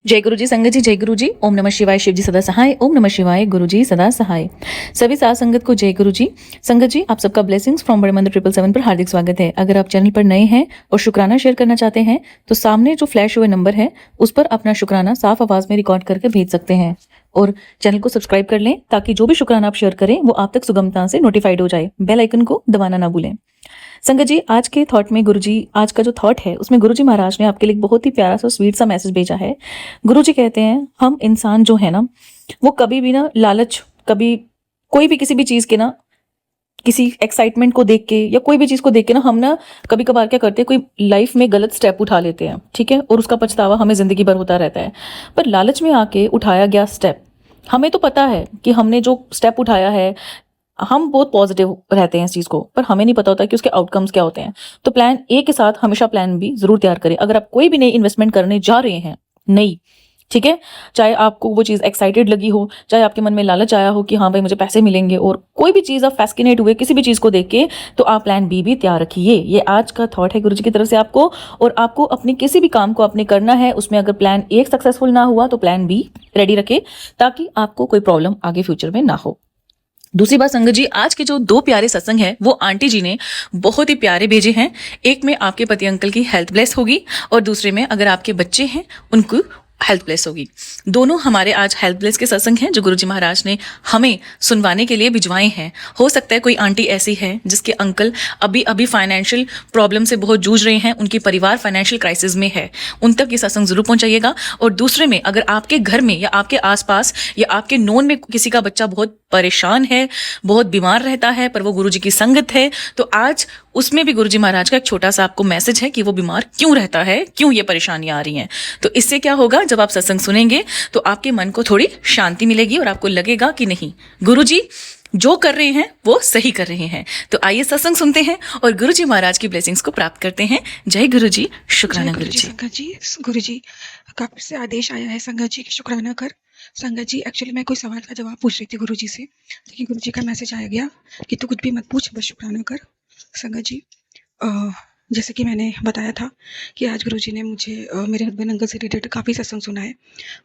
जय गुरु जी, संगत जी, जय गुरु जी। ओम नमः शिवाय। शिव जी सदा सहाय। ओम नमः शिवाय। गुरु जी सदा सहाय। सभी साथ संगत को जय गुरु जी। संगत जी, आप सबका ब्लेसिंग्स फ्रॉम बड़े मंदिर 777 पर हार्दिक स्वागत है। अगर आप चैनल पर नए हैं और शुक्राना शेयर करना चाहते हैं तो सामने जो फ्लैश हुए नंबर है उस पर अपना शुक्राना साफ आवाज में रिकॉर्ड करके भेज सकते हैं और चैनल को सब्सक्राइब कर लें ताकि जो भी शुक्राना आप शेयर करें वो आप तक सुगमता से नोटिफाइड हो जाए। बेल आइकन को दबाना ना भूलें। संगत जी, आज के थॉट में गुरुजी, आज का जो थॉट है उसमें गुरुजी महाराज ने आपके लिए एक बहुत ही प्यारा सा स्वीट सा मैसेज भेजा है। गुरुजी कहते हैं हम इंसान जो है ना वो कभी भी ना लालच, कभी कोई भी किसी भी चीज के ना, किसी एक्साइटमेंट को देख के या कोई भी चीज को देख के ना हम ना कभी कभार क्या करते हैं, कोई लाइफ में गलत स्टेप उठा लेते हैं, ठीक है, और उसका पछतावा हमें जिंदगी भर होता रहता है। पर लालच में आके उठाया गया स्टेप, हमें तो पता है कि हमने जो स्टेप उठाया है, हम बहुत पॉजिटिव रहते हैं इस चीज को, पर हमें नहीं पता होता कि उसके आउटकम्स क्या होते हैं। तो प्लान ए के साथ हमेशा प्लान बी जरूर तैयार करें। अगर आप कोई भी नई इन्वेस्टमेंट करने जा रहे हैं, नई, ठीक है, चाहे आपको वो चीज एक्साइटेड लगी हो, चाहे आपके मन में लालच आया हो कि हाँ भाई मुझे पैसे मिलेंगे, और कोई भी चीज आप फैस्किनेट हुए किसी भी चीज को देख के, तो आप प्लान बी भी तैयार रखिए। ये आज का थॉट है गुरुजी की तरफ से आपको। और आपको अपनी किसी भी काम को आपने करना है, उसमें अगर प्लान ए सक्सेसफुल ना हुआ तो प्लान बी रेडी रखे ताकि आपको कोई प्रॉब्लम आगे फ्यूचर में ना हो। दूसरी बात संगत जी, आज के जो दो प्यारे सत्संग हैं वो आंटी जी ने बहुत ही प्यारे भेजे हैं। एक में आपके पति अंकल की हेल्थ ब्लेस होगी और दूसरे में अगर आपके बच्चे हैं उनको हेल्थ ब्लेस होगी। दोनों हमारे आज हेल्थ ब्लेस के सत्संग हैं जो गुरुजी महाराज ने हमें सुनवाने के लिए भिजवाए हैं। हो सकता है कोई आंटी ऐसी है जिसके अंकल अभी अभी फाइनेंशियल प्रॉब्लम से बहुत जूझ रहे हैं, उनकी परिवार फाइनेंशियल क्राइसिस में है, उन तक ये सत्संग जरूर पहुंचाइएगा। और दूसरे में अगर आपके घर में या आपके आसपास या आपके नोन में किसी का बच्चा बहुत परेशान है, बहुत बीमार रहता है, पर वो गुरुजी की संगत है, तो आज उसमें भी गुरुजी महाराज का एक छोटा सा आपको मैसेज है कि वो बीमार क्यों रहता है, क्यों ये परेशानियां आ रही हैं। तो इससे क्या होगा, जब आप सत्संग सुनेंगे तो आपके मन को थोड़ी शांति मिलेगी और आपको लगेगा कि नहीं, गुरुजी जो कर रहे हैं वो सही कर रहे हैं। तो आइए सत्संग सुनते हैं और गुरुजी महाराज की ब्लेसिंग्स को प्राप्त करते हैं। जय गुरुजी, शुक्राना गुरुजी। संगत जी, गुरुजी का फिर से आदेश आया है संगत जी कि शुक्राना कर। संगत जी, एक्चुअली मैं कोई सवाल का जवाब पूछ रही थी गुरुजी से, लेकिन गुरुजी का मैसेज आया गया कि तू कुछ भी मत पूछ, बस शुक्राना कर। संगत जी, जैसे कि मैंने बताया था कि आज गुरुजी ने मुझे मेरे हस्बैंड अंकल से रिलेटेड काफ़ी सत्संग सुना है,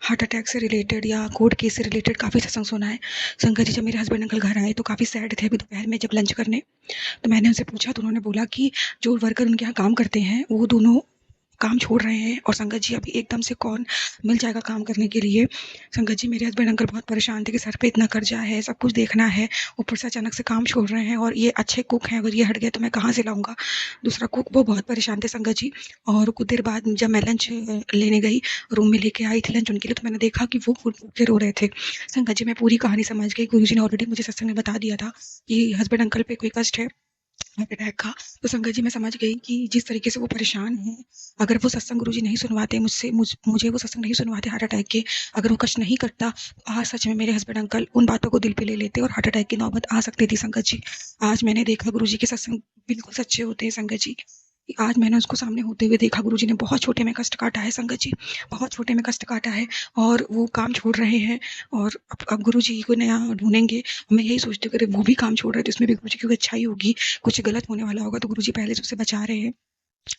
हार्ट अटैक से रिलेटेड या कोर्ट केस से रिलेटेड काफ़ी सत्संग सुना है। संगत जी, जब मेरे हस्बैंड अंकल घर आए तो काफ़ी सैड थे अभी दोपहर में जब लंच करने, तो मैंने उनसे पूछा तो उन्होंने बोला कि जो वर्कर उनके यहाँ काम करते हैं वो दोनों काम छोड़ रहे हैं और संगत जी अभी एकदम से कौन मिल जाएगा काम करने के लिए। संगत जी, मेरे हस्बैंड अंकल बहुत परेशान थे कि सर पे इतना कर्जा है, सब कुछ देखना है, ऊपर से अचानक से काम छोड़ रहे हैं और ये अच्छे कुक हैं, अगर ये हट गए तो मैं कहाँ से लाऊंगा दूसरा कुक। वो बहुत परेशान थे संगत जी। और कुछ देर बाद जब मैं लंच लेने गई, रूम में लेके आई थी लंच उनके लिए, तो मैंने देखा कि वो भूखे रो रहे थे। संगत जी, मैं पूरी कहानी समझ गई। गुरुजी ने ऑलरेडी मुझे सत्संग में बता दिया था कि हस्बैंड अंकल पे कोई कष्ट है हार्ट अटैक का। तो संगत जी, मैं समझ गई कि जिस तरीके से वो परेशान हैं, अगर वो सत्संग गुरुजी नहीं सुनवाते मुझे वो सत्संग नहीं सुनवाते हार्ट अटैक के, अगर वो कष्ट नहीं करता तो आज सच में मेरे हस्बैंड अंकल उन बातों को दिल पे ले लेते और हार्ट अटैक की नौबत आ सकती थी। संगत जी, आज मैंने देखा गुरुजी के सत्संग बिल्कुल सच्चे होते हैं। संगत जी, आज मैंने उसको सामने होते हुए देखा। गुरुजी ने बहुत छोटे में कष्ट काटा है संगत जी, बहुत छोटे में कष्ट काटा है और वो काम छोड़ रहे हैं। और अब गुरुजी को नया ढूंढेंगे। मैं यही सोचती हूँ कि अगर वो भी काम छोड़ रहे हैं तो इसमें भी गुरुजी की कोई अच्छाई होगी, कुछ गलत होने वाला होगा, तो गुरुजी पहले से उसे बचा रहे हैं।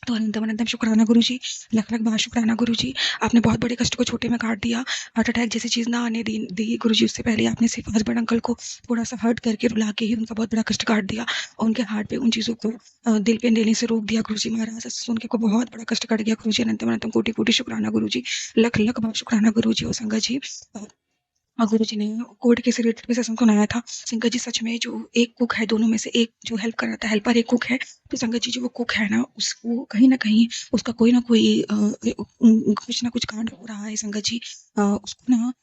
तो अनंतम अनंतम शुक्राना गुरुजी, लख लख बार शुक्राना गुरुजी। आपने बहुत बड़े कष्ट को छोटे में काट दिया। हार्ट अटैक जैसी चीज़ ना आने दी गुरुजी, उससे पहले आपने सिर्फ हस्बैंड अंकल को थोड़ा सा हर्ट करके रुला के ही उनका बहुत बड़ा कष्ट काट दिया और उनके हार्ट पे उन चीज़ों को दिल पे लेने से रोक दिया गुरुजी महाराज। सुन के को बहुत बड़ा कष्ट कट गया गुरुजी। अनंतम अनंतम कोटि कोटि शुक्राना गुरुजी, लख लख बार शुक्राना गुरुजी। और संगत जी, गुरुजी ने कोर्ट के रिलेटेड भी सत्संग सुनाया था। संगत जी, सच में जो एक कुक है, दोनों में से एक जो हेल्प कर रहा था, हेल्पर एक कुक है, तो संगत जी जो वो कुक है ना, उसको कहीं ना कहीं उसका कोई ना कोई कुछ ना कुछ कांड हो रहा है संगत जी। उसको ना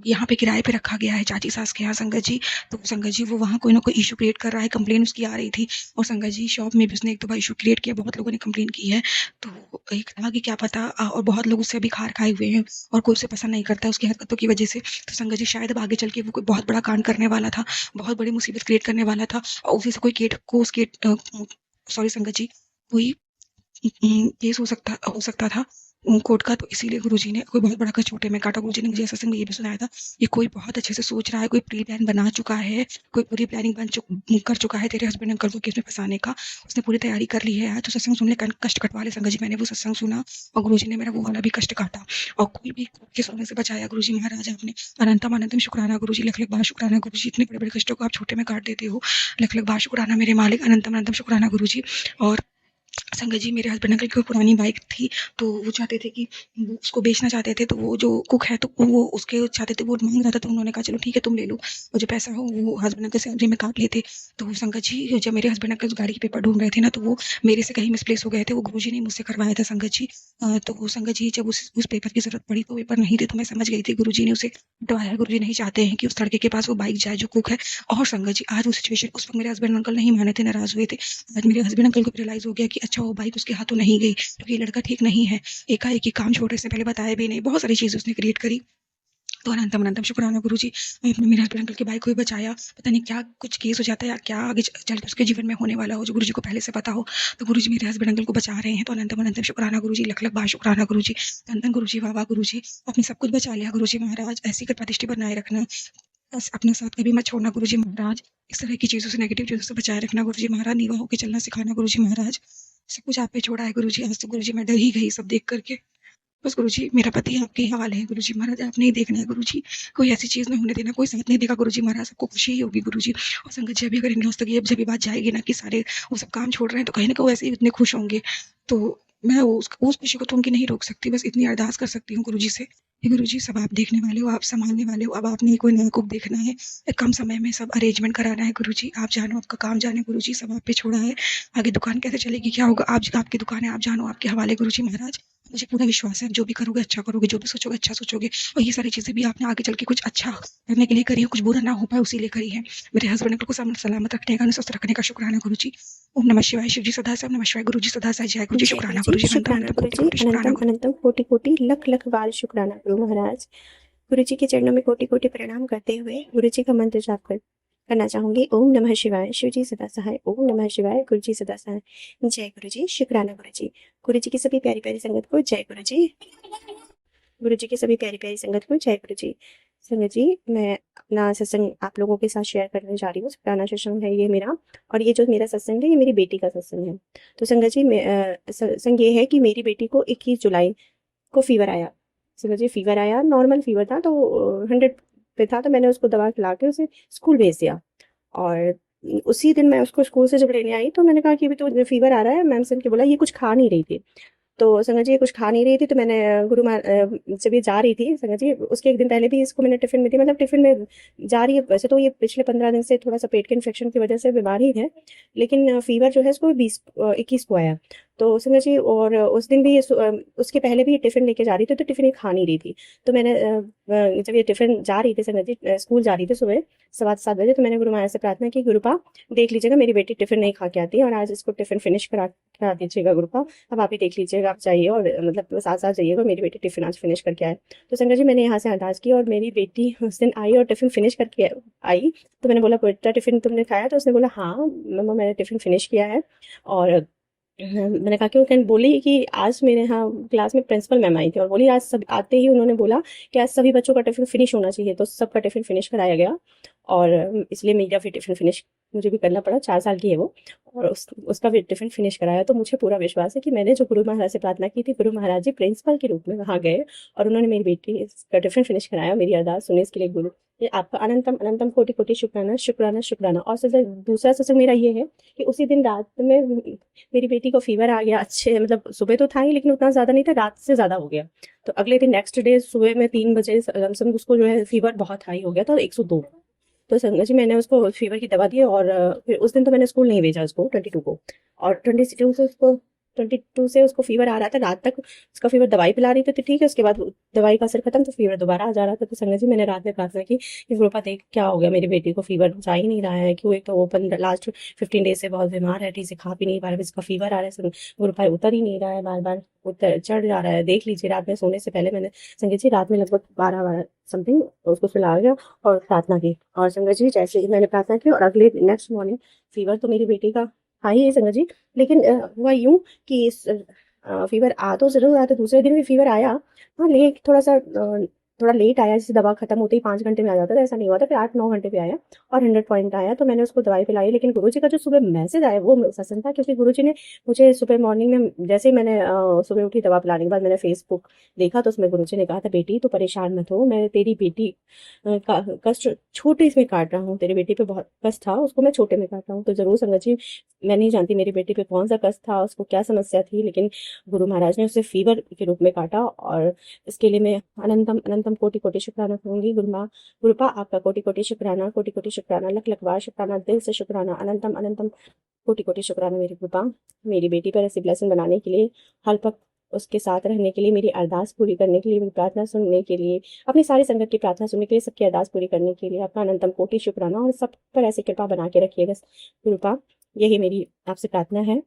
यहाँ पे किराए पे रखा गया है चाची सास के यहाँ संगत जी। तो संगत जी वो वहाँ कोई ना कोई इशू क्रिएट कर रहा है, कंप्लेन उसकी आ रही थी। और संगत जी, शॉप में भी उसने एक दो बार इशू क्रिएट किया, बहुत लोगों ने कंप्लेन की है। तो एक था कि क्या पता और बहुत लोग उससे अभी खार खाए हुए हैं और कोई उसे पसंद नहीं करता उसकी हरकतों की वजह से। तो संगत जी, शायद अब आगे चल के वो कोई बहुत बड़ा कांड करने वाला था, बहुत बड़ी मुसीबत क्रिएट करने वाला था और उसी से कोई सॉरी संगत जी, कोई केस हो सकता था। कोर्ट का, तो इसीलिए गुरुजी ने कोई बहुत बड़ा कर छोटे में काटा। गुरुजी ने मुझे सत्संग में ये भी सुनाया था, ये कोई बहुत अच्छे से सोच रहा है, कोई प्री प्लान बना चुका है, कोई पूरी प्लानिंग कर चुका है तेरे हस्बैंड अंकल को केस में फंसाने का। उसने पूरी तैयारी कर ली है। आज तो सत्संग सुन ले, कष्ट कटवा ले संगत जी। मैंने वो सत्संग सुना और गुरुजी ने मेरा वो वाला भी कष्ट काटा और कोई भी केस होने से बचाया गुरुजी महाराज आपने। अनंतम अनंतम शुक्राना गुरुजी, लख लख बार शुक्राना गुरुजी। इतने बड़े बड़े कष्टों को आप छोटे में काट देते हो, लख लख बार शुक्राना मेरे मालिक, अनंतम अनंतम शुक्राना गुरुजी। और संगत जी, मेरे हस्बैंड अंकल की कोई पुरानी बाइक थी, तो वो चाहते थे कि वो उसको बेचना चाहते थे। तो वो जो कुक है, तो वो उसके चाहते थे, वो मांग रहा था, तो उन्होंने कहा चलो ठीक है तुम ले लो, और जो पैसा हो वो हस्बैंड अंकल सैलरी में काट लेते। तो वो संगत जी, जब मेरे हस्बैंड अंकल उस गाड़ी के पेपर ढूंढ रहे थे ना, तो वो मेरे से कहीं मिसप्लेस हो गए थे। वो गुरुजी ने मुझसे करवाया था संगत जी। तो वो संगत जी, जब उस पेपर की जरूरत पड़ी तो पेपर नहीं थे, तो मैं समझ गई थी गुरुजी ने उसे हटवाया। गुरुजी नहीं चाहते हैं कि उस लड़के के पास वो बाइक जाए जो कुक है। और संगत जी, आज वो सिचुएशन, उस वक्त मेरे हस्बैंड अंकल नहीं माने थे, नाराज हुए थे। आज मेरे हस्बैंड अंकल को रियलाइज हो गया कि अच्छा वो बाइक उसके हाथों नहीं गई, क्योंकि ये लड़का ठीक नहीं है। एकाएक ही काम छोड़ने से पहले बताया भी नहीं, बहुत सारी चीजें उसने क्रिएट करी। तो अनंतम अनंतम शुक्राना गुरुजी, आपने मेरे हस्बैंड अंकल की बाइक को भी बचाया। पता नहीं क्या कुछ केस हो जाता है या क्या आगे चल के उसके जीवन में होने वाला हो, जो गुरुजी को पहले से पता हो। तो गुरुजी मेरे हस्बैंड अंकल को बचा रहे हैं, तो अनंतम अनंतम शुक्राना गुरुजी, लख लख बार शुक्राना गुरुजी। धन धन गुरुजी, वाह वाह गुरुजी, आपने सब कुछ बचा लिया गुरुजी महाराज। ऐसी कृपा दृष्टि बनाए रखना, बस अपने साथ कभी मत छोड़ना गुरुजी महाराज। इस तरह की चीजों से, नेगेटिव चीजों से बचाए रखना गुरुजी महाराज। नीवा होकर चलना सिखाना गुरुजी महाराज। सब कुछ आप पे छोड़ा है गुरुजी। आज तो गुरुजी मैं डर ही गई सब देख करके। बस गुरुजी, मेरा पति आपके हवाले है गुरुजी महाराज। आपने ही देखना है गुरुजी, कोई ऐसी चीज नहीं होने देना, कोई साथ नहीं देगा गुरुजी महाराज। सबको खुशी ही होगी गुरुजी। और संगत जी, अभी अगर इन लॉस तक ये जब ये बात जाएगी ना कि सारे वो सब काम छोड़ रहे हैं, तो कहीं ना कहीं वैसे ही इतने खुश होंगे। तो मैं उस खुशी को तो उनकी नहीं रोक सकती, बस इतनी अरदास कर सकती हूँ गुरुजी से कि गुरुजी, सब आप देखने वाले हो, आप संभालने वाले हो। अब आपने ही कोई नया कुक देखना है, कम समय में सब अरेंजमेंट कराना है गुरुजी। आप जानो, आपका काम जाने गुरुजी, सब आप पे छोड़ा है। आगे दुकान कैसे चलेगी, क्या होगा, आप आपकी दुकान है, आप जानो, आपके हवाले गुरुजी महाराज। मुझे पूरा विश्वास है, जो भी करोगे अच्छा करोगे, जो भी सोचोगे अच्छा सोचोगे। और ये सारी चीजें भी आपने आगे चल के कुछ अच्छा करने के लिए करी है, कुछ बुरा ना हो पाए उसी लिए करी है। मेरे हस्बैंड को सलामत रखने का, स्वस्थ रखने का शुक्राना गुरुजी। ओम नमः शिवाय। शिव जी सदा से, ओम नमः शिवाय। गुरु जी सदा से, जय गुरु जी। जय शुक्राना गुरु गुरु जी, जी, अनंतम शुक्राना अनंतम गुरु कोटि जी, कोटि शुक्राना अनंतम गुरु। अनंतम कोटि कोटि लख लख बार शुक्राना गुरु महाराज। गुरु जी के चरणों में कोटि कोटि प्रणाम करते हुए गुरु जी का मंत्र जाप करना चाहूंगी। ओम नमः शिवाय। शिव जी सदा सहाय। ओम नमः शिवाय। गुरु जी सदा सहाय। जय गुरु जी, शुक्राना गुरु जी। गुरु जी की सभी प्यारी प्यारी संगत को जय गुरु जी। गुरु जी की सभी प्यारी प्यारी संगत को जय गुरु जी। संगत जी, मैं अपना सत्संग आप लोगों के साथ शेयर करने जा रही हूँ। पुराना सत्संग है ये मेरा, और ये जो मेरा सत्संग है ये मेरी बेटी का सत्संग है। तो संगत जी, सत्संग ये है कि मेरी बेटी को 21 जुलाई को फीवर आया। संगत जी, फीवर आया, नॉर्मल फीवर था, तो 100 पे था। तो मैंने उसको दवा खिला के उसे स्कूल भेज दिया। और उसी दिन मैं उसको स्कूल से जब लेने आई, तो मैंने कहा कि अभी तो फीवर आ रहा है। मैम से के बोला, ये कुछ खा नहीं रही थी। तो संगत जी, ये कुछ खा नहीं रही थी, तो मैंने जब ये जा रही थी संगत जी, उसके एक दिन पहले भी इसको मैंने टिफिन में दी। मतलब टिफिन में जा रही है, वैसे तो ये पिछले 15 दिन से थोड़ा सा पेट के इन्फेक्शन की वजह से बीमार ही है, लेकिन फीवर जो है इसको 21 को आया। तो संगत जी, और उस दिन भी ये उसके पहले भी ये टिफिन लेके जा रही थी, तो टिफिन ये खा नहीं रही थी। तो मैंने जब ये टिफिन जा रही थी संगत जी, स्कूल जा रही थी सुबह 7:15 बजे, तो मैंने गुरु महाराज से प्रार्थना की, गुरुपा देख लीजिएगा मेरी बेटी टिफिन नहीं खा के आती है, और आज इसको टिफिन फिनिश करा दीजिएगा गुरुपा। अब आप ही देख लीजिएगा, आप जाइए और मतलब साथ साथ जाइएगा, मेरी बेटी टिफिन आज फिनिश करके आए। तो संगत जी, मैंने यहाँ से अरदास की और मेरी बेटी उस दिन आई और टिफिन फिनिश करके आई। तो मैंने बोला, बेटा टिफिन तुमने खाया? तो उसने बोला, हाँ मम्मा मैंने टिफिन फिनिश किया है। और मैंने कहा क्यों? कहने बोली कि आज मेरे यहाँ क्लास में प्रिंसिपल मैम आई थी, और बोली आज सब आते ही उन्होंने बोला कि आज सभी बच्चों का टिफिन फिनिश होना चाहिए। तो सबका टिफिन फिनिश कराया गया, और इसलिए मेरा भी टिफिन फिनिश मुझे भी करना पड़ा। 4 साल की है वो, और उसका भी टिफिन फिनिश कराया। तो मुझे पूरा विश्वास है कि मैंने जो गुरु महाराज से प्रार्थना की थी, गुरु महाराज जी प्रिंसिपल के रूप में वहाँ गए और उन्होंने मेरी बेटी का टिफिन फिनिश कराया। मेरी अरदास सुने इसके लिए गुरु, ये आपका अनंतम अनंतम कोटि कोटि शुक्राना शुक्राना शुक्राना। और दूसरा सत्संग मेरा ये है कि उसी दिन रात में मेरी बेटी को फीवर आ गया। अच्छे मतलब सुबह तो था ही, लेकिन उतना ज़्यादा नहीं था, रात से ज़्यादा हो गया। तो अगले दिन नेक्स्ट डे सुबह में 3 बजे लमसम उसको जो है फीवर बहुत हाई हो गया था, 102। तो संगत जी, मैंने उसको फीवर की दवा दी, और फिर उस दिन तो मैंने स्कूल नहीं भेजा उसको 22 को, और 22 से उसको फीवर आ रहा था रात तक। उसका फीवर दवाई पिला रही थी तो ठीक है, उसके बाद दवाई का असर खत्म, तो फीवर दोबारा आ जा रहा था। तो संगत जी, मैंने रात में प्रार्थना की कि गुरुपा देख क्या हो गया मेरी बेटी को, फीवर जा ही नहीं रहा है, क्यों? एक तो वो लास्ट 15 डेज से बहुत बीमार है, ठीक से खा भी नहीं पा रहा है, इसका फीवर आ रहा है गुरुपा, उतर ही नहीं रहा है, बार बार उतर चढ़ जा रहा है। देख लीजिए, रात में सोने से पहले मैंने संगत जी रात में लगभग 12 समथिंग उसको सुला गया और प्रार्थना की। और संगत जी, जैसे ही मैंने प्रार्थना की और अगले नेक्स्ट मॉर्निंग फीवर तो मेरी बेटी का था ही है संगत जी, लेकिन हुआ यूं कि फ़ीवर आ तो ज़रूर रहा था, दूसरे दिन भी फ़ीवर आया। हाँ, थोड़ा लेट आया, जैसे दवा खत्म होते ही 5 घंटे में आ जाता था, ऐसा नहीं हुआ था। फिर 8-9 घंटे पे आया और 100 पॉइंट आया, तो मैंने उसको दवाई पिलाई। लेकिन गुरुजी का जो सुबह मैसेज आया वो सत्संग था, क्योंकि गुरुजी ने मुझे सुबह मॉर्निंग में जैसे ही मैंने सुबह उठी दवा पिलाने के बाद मैंने फेसबुक देखा, तो उसमें गुरुजी ने कहा था, बेटी तू परेशान मत हो, मैं तेरी बेटी का कष्ट छोटे इसमें काट रहा हूँ। तेरी बेटी पे बहुत कष्ट था, उसको मैं छोटे में काट रहा हूँ। तो ज़रूर संगत जी, मैं नहीं जानती मेरी बेटी पे कौन सा कष्ट था, उसको क्या समस्या थी, लेकिन गुरु महाराज ने उसे फ़ीवर के रूप में काटा। और इसके लिए मैं अनंतम अनंतम कोटि-कोटि शुक्राना कहूँगी। गुरुपा आपका कोटि-कोटि शुक्राना, कोटि-कोटि शुक्राना, लख-लख बार शुक्राना, दिल से शुक्राना, अनंतम अनंतम कोटि-कोटि शुक्राना मेरी गुरुपा। मेरी बेटी पर ऐसी ब्लेसिंग बनाने के लिए, हर पल उसके साथ रहने के लिए, मेरी अरदास पूरी करने के लिए, मेरी प्रार्थना सुनने के लिए, अपनी सारी संगत की प्रार्थना सुनने के लिए, सबकी अरदास पूरी करने के लिए आपका अनंतम कोटि शुक्राना, और सब पर ऐसी कृपा बना के रखिएगा गुरुपा। यही मेरी आपसे प्रार्थना है।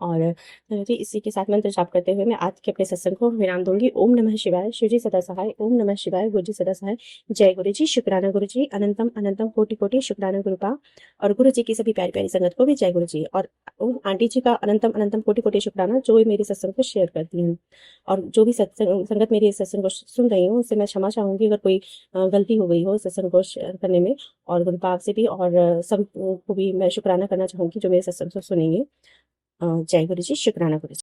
और जी, इसी के साथ मंत्र जाप करते हुए मैं आज के अपने सत्संग को विराम दूंगी। ओम नमः शिवाय, शिव जी सदा सहाय। ओम नमः शिवाय, गुरु जी सदा सहाय। जय गुरु जी, शुक्राना गुरु जी, अनंतम अनंतम कोटि कोटि शुक्राना गुरुपा। और गुरु जी की सभी प्यारी प्यारी संगत को भी जय गुरु जी। और ओम आंटी जी का अनंतम अनंतम कोटि कोटि शुक्राना, जो मेरे सत्संग को शेयर करती हैं। और जो भी सत्संग संगत मेरी इस सत्संग को सुन रही हूँ, उससे मैं क्षमा चाहूंगी अगर कोई गलती हो गई हो सत्संग को शेयर करने में। और गुरुपा आपसे भी और सब को भी मैं शुक्राना करना चाहूंगी जो मेरे सत्संग को सुनेंगे। जय गुरु जी, शुक्राना गुरु जी।